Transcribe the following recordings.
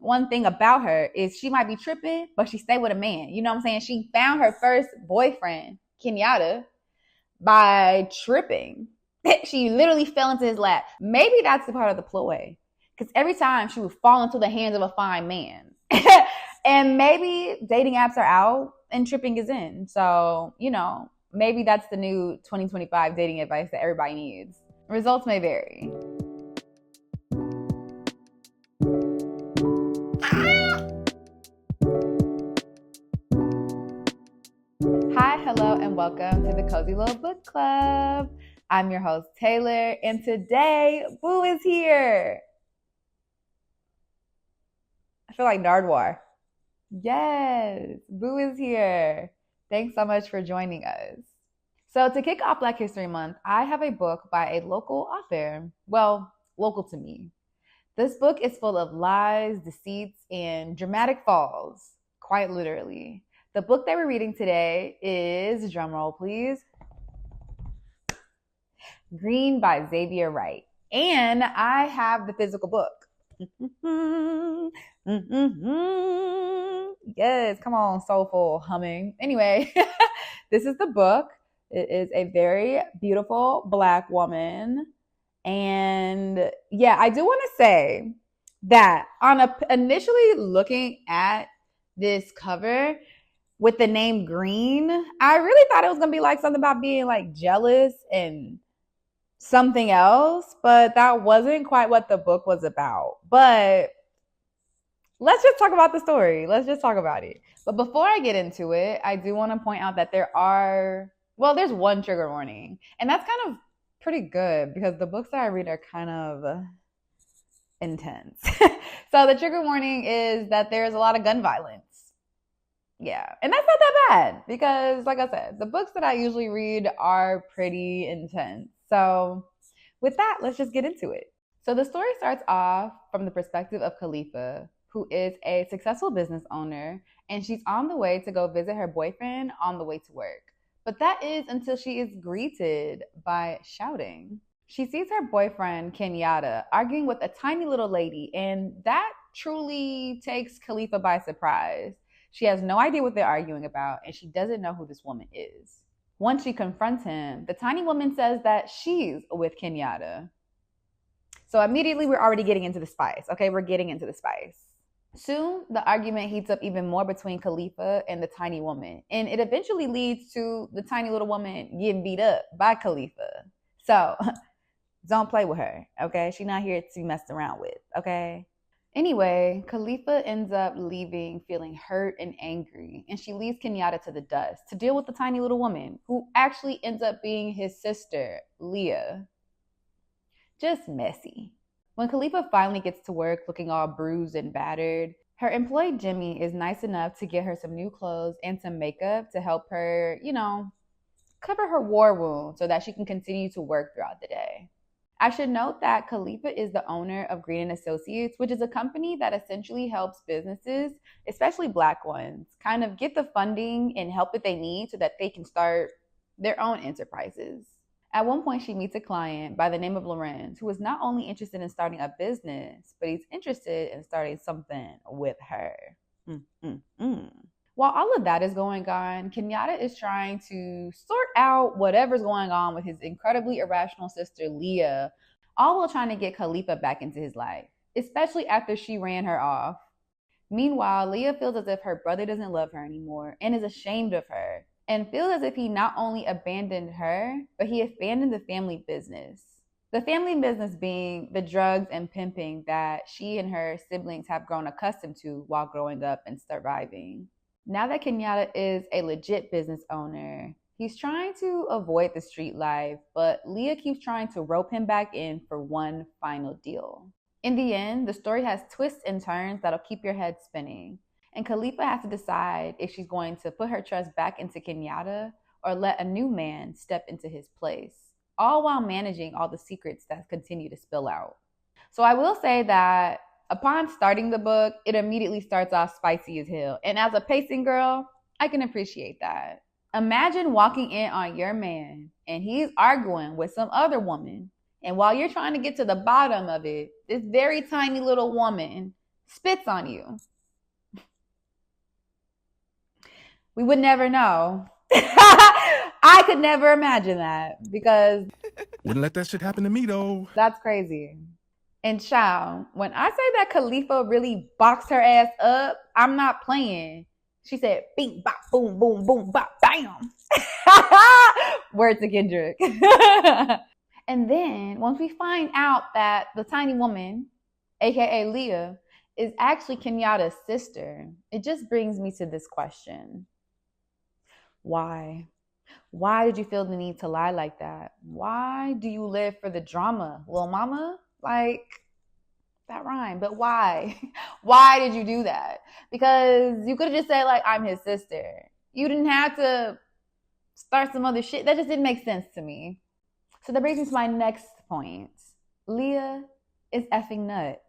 one thing about her is she might be tripping, but she stayed with a man. You know what I'm saying? She found her first boyfriend, Kenyatta, by tripping. She literally fell into his lap. Maybe that's the part of the ploy. Because every time she would fall into the hands of a fine man. And maybe dating apps are out and tripping is in. So, maybe that's the new 2025 dating advice that everybody needs. Results may vary. Hi, hello, and welcome to the Cozy Little Book Club. I'm your host, Taylor, and today, Boo is here. I feel like Nardwuar. Yes, Boo is here. Thanks so much for joining us. So to kick off Black History Month, I have a book by a local author. Well, local to me. This book is full of lies, deceits, and dramatic falls, quite literally. The book that we're reading today is, drumroll please, Green by Xavia Write. And I have the physical book. Yes, come on, soulful humming. Anyway, this is the book. It is a very beautiful Black woman. And yeah, I do want to say that on initially looking at this cover with the name Green, I really thought it was going to be like something about being like jealous and something else, but that wasn't quite what the book was about. But let's just talk about the story. Let's just talk about it. But before I get into it, I do want to point out that there's one trigger warning. And that's kind of pretty good because the books that I read are kind of intense. So the trigger warning is that there's a lot of gun violence. Yeah. And that's not that bad because, like I said, the books that I usually read are pretty intense. So with that, let's just get into it. So the story starts off from the perspective of Khalifa, who is a successful business owner, and she's on the way to go visit her boyfriend on the way to work. But that is until she is greeted by shouting. She sees her boyfriend, Kenyatta, arguing with a tiny little lady, and that truly takes Khalifa by surprise. She has no idea what they're arguing about, and she doesn't know who this woman is. Once she confronts him, the tiny woman says that she's with Kenyatta. So immediately we're already getting into the spice. Okay, we're getting into the spice. Soon, the argument heats up even more between Khalifa and the tiny woman, and it eventually leads to the tiny little woman getting beat up by Khalifa. So don't play with her, okay? She's not here to be messed around with, okay? Anyway, Khalifa ends up leaving feeling hurt and angry, and she leaves Kenyatta to the dust to deal with the tiny little woman, who actually ends up being his sister, Leah. Just messy. When Khalifa finally gets to work looking all bruised and battered, her employee Jimmy is nice enough to get her some new clothes and some makeup to help her, cover her war wound so that she can continue to work throughout the day. I should note that Khalifa is the owner of Green & Associates, which is a company that essentially helps businesses, especially Black ones, kind of get the funding and help that they need so that they can start their own enterprises. At one point, she meets a client by the name of Lorenz, who is not only interested in starting a business, but he's interested in starting something with her. While all of that is going on, Kenyatta is trying to sort out whatever's going on with his incredibly irrational sister, Leah, all while trying to get Khalifa back into his life, especially after she ran her off. Meanwhile, Leah feels as if her brother doesn't love her anymore and is ashamed of her, and feels as if he not only abandoned her, but he abandoned the family business. The family business being the drugs and pimping that she and her siblings have grown accustomed to while growing up and surviving. Now that Kenyatta is a legit business owner, he's trying to avoid the street life, but Leah keeps trying to rope him back in for one final deal. In the end, the story has twists and turns that'll keep your head spinning. And Khalifa has to decide if she's going to put her trust back into Kenyatta or let a new man step into his place, all while managing all the secrets that continue to spill out. So I will say that upon starting the book, it immediately starts off spicy as hell. And as a pacing girl, I can appreciate that. Imagine walking in on your man and he's arguing with some other woman. And while you're trying to get to the bottom of it, this very tiny little woman spits on you. We would never know. I could never imagine that because wouldn't let that shit happen to me though. That's crazy. And child, when I say that Khalifa really boxed her ass up, I'm not playing. She said, bing, bop, boom, boom, boom, bop, bam. Word to Kendrick. And then once we find out that the tiny woman, aka Leah, is actually Kenyatta's sister, it just brings me to this question. Why? Why did you feel the need to lie like that? Why do you live for the drama, little mama? Like, that rhyme, but why? Why did you do that? Because you could have just said, like, I'm his sister. You didn't have to start some other shit. That just didn't make sense to me. So that brings me to my next point. Leah is effing nuts.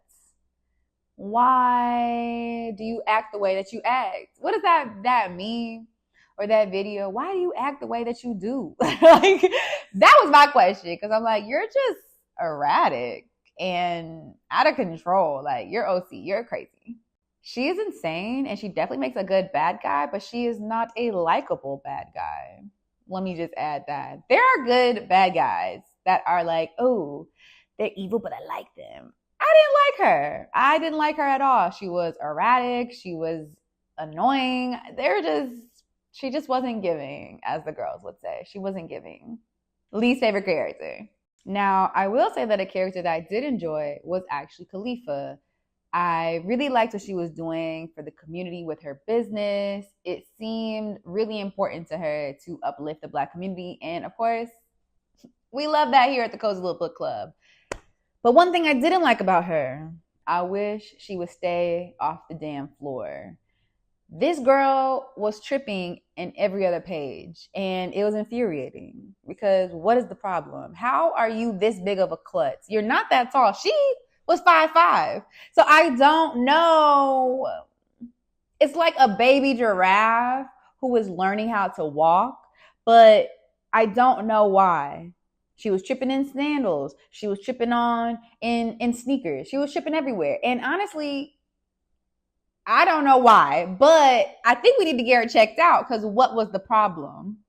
Why do you act the way that you act? What does that mean? Or that video, why do you act the way that you do? Like, that was my question. Because I'm like, you're just erratic and out of control. Like, you're OC. You're crazy. She is insane, and she definitely makes a good bad guy, but she is not a likable bad guy. Let me just add that. There are good bad guys that are like, oh, they're evil, but I like them. I didn't like her. I didn't like her at all. She was erratic. She was annoying. She just wasn't giving, as the girls would say. She wasn't giving. Least favorite character. Now, I will say that a character that I did enjoy was actually Khalifa. I really liked what she was doing for the community with her business. It seemed really important to her to uplift the Black community. And of course, we love that here at the Cozy Little Book Club. But one thing I didn't like about her, I wish she would stay off the damn floor. This girl was tripping in every other page, and it was infuriating because what is the problem? How are you this big of a klutz? You're not that tall. She was 5'5". So I don't know. It's like a baby giraffe who is learning how to walk, but I don't know why. She was tripping in sandals. She was tripping on in sneakers. She was tripping everywhere. And honestly, I don't know why, but I think we need to get her checked out because what was the problem?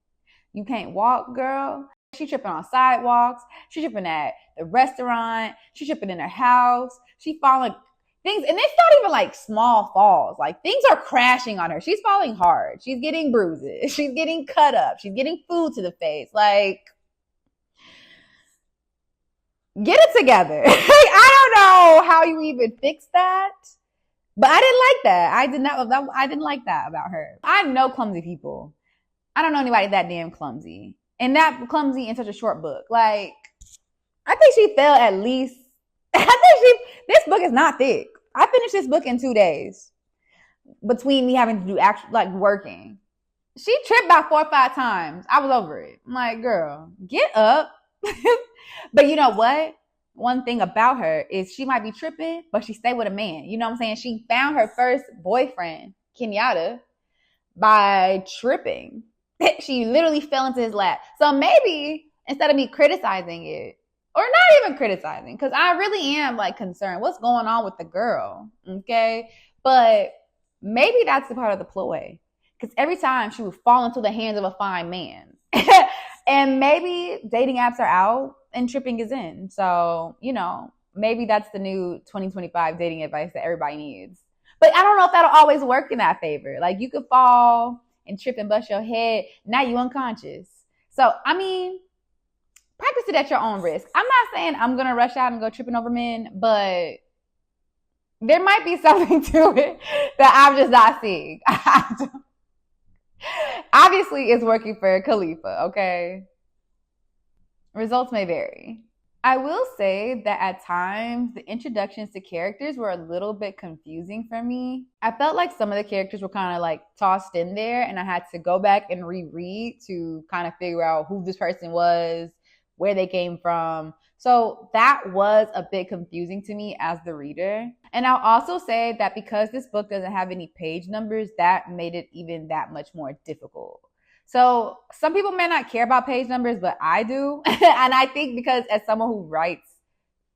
You can't walk, girl. She tripping on sidewalks. She tripping at the restaurant. She tripping in her house. She falling things. And it's not even like small falls. Like things are crashing on her. She's falling hard. She's getting bruises. She's getting cut up. She's getting food to the face. Like, get it together. I don't know how you even fix that. But I didn't like that. I didn't like that about her. I know clumsy people. I don't know anybody that damn clumsy. And that clumsy in such a short book. Like, I think she fell at least. This book is not thick. I finished this book in 2 days. Between me having to do actual, like, working. She tripped about 4 or 5 times. I was over it. I'm like, girl, get up. But you know what? One thing about her is she might be tripping, but she stayed with a man. You know what I'm saying? She found her first boyfriend, Kenyatta, by tripping. She literally fell into his lap. So maybe instead of me criticizing it, or not even criticizing, because I really am like concerned. What's going on with the girl? Okay. But maybe that's the part of the ploy. Because every time she would fall into the hands of a fine man. And maybe dating apps are out and tripping is in. So, you know, maybe that's the new 2025 dating advice that everybody needs. But I don't know if that'll always work in that favor. Like, you could fall and trip and bust your head. Now you unconscious. So, I mean, practice it at your own risk. I'm not saying I'm going to rush out and go tripping over men, but there might be something to it that I'm just not seeing. Obviously, it's working for Khalifa, okay? Results may vary. I will say that at times, the introductions to characters were a little bit confusing for me. I felt like some of the characters were kind of like tossed in there, and I had to go back and reread to kind of figure out who this person was, where they came from. So that was a bit confusing to me as the reader. And I'll also say that because this book doesn't have any page numbers, that made it even that much more difficult. So some people may not care about page numbers, but I do. And I think because as someone who writes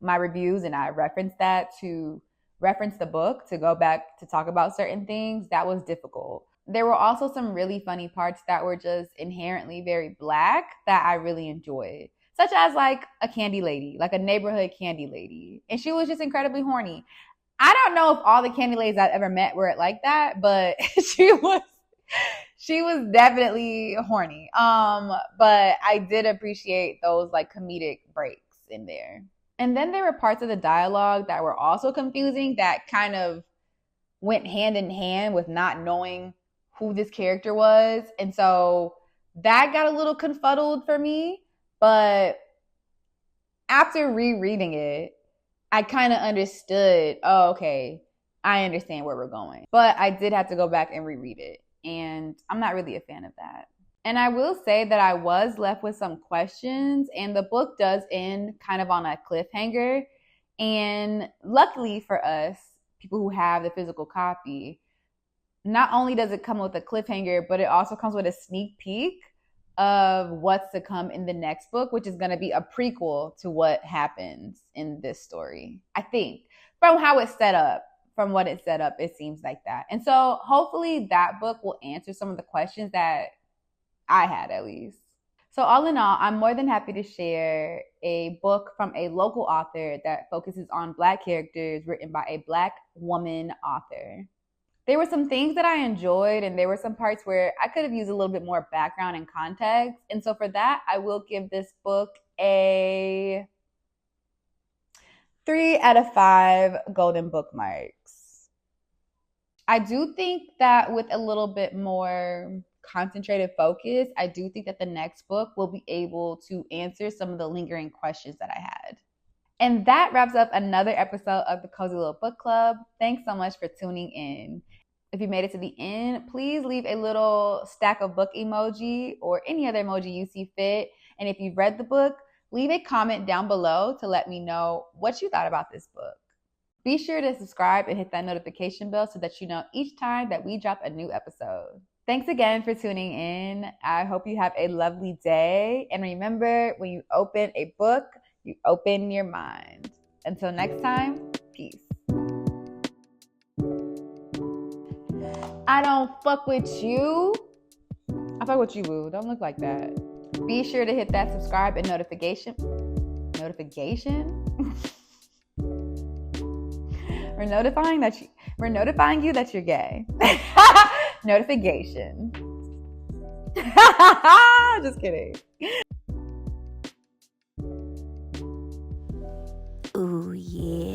my reviews and I reference that to reference the book to go back to talk about certain things, that was difficult. There were also some really funny parts that were just inherently very Black that I really enjoyed, such as like a candy lady, like a neighborhood candy lady. And she was just incredibly horny. I don't know if all the candy ladies I've ever met were like that, but she was definitely horny. But I did appreciate those like comedic breaks in there. And then there were parts of the dialogue that were also confusing that kind of went hand in hand with not knowing who this character was. And so that got a little confuddled for me. But after rereading it, I kind of understood, oh, okay, I understand where we're going. But I did have to go back and reread it. And I'm not really a fan of that. And I will say that I was left with some questions, and the book does end kind of on a cliffhanger. And luckily for us, people who have the physical copy, not only does it come with a cliffhanger, but it also comes with a sneak peek of what's to come in the next book, which is going to be a prequel to what happens in this story. I think from how it's set up, from what it's set up, it seems like that. And so hopefully that book will answer some of the questions that I had, at least. So all in all, I'm more than happy to share a book from a local author that focuses on Black characters written by a Black woman author. There were some things that I enjoyed, and there were some parts where I could have used a little bit more background and context. And so for that, I will give this book a 3 out of 5 golden bookmarks. I do think that with a little bit more concentrated focus, I do think that the next book will be able to answer some of the lingering questions that I had. And that wraps up another episode of the Cozy Little Book Club. Thanks so much for tuning in. If you made it to the end, please leave a little stack of book emoji or any other emoji you see fit. And if you've read the book, leave a comment down below to let me know what you thought about this book. Be sure to subscribe and hit that notification bell so that you know each time that we drop a new episode. Thanks again for tuning in. I hope you have a lovely day. And remember, when you open a book, you open your mind. Until next time, peace. I don't fuck with you. I fuck with you, boo. Don't look like that. Be sure to hit that subscribe and notification. We're notifying you that you're gay. Notification. Just kidding. Ooh, yeah.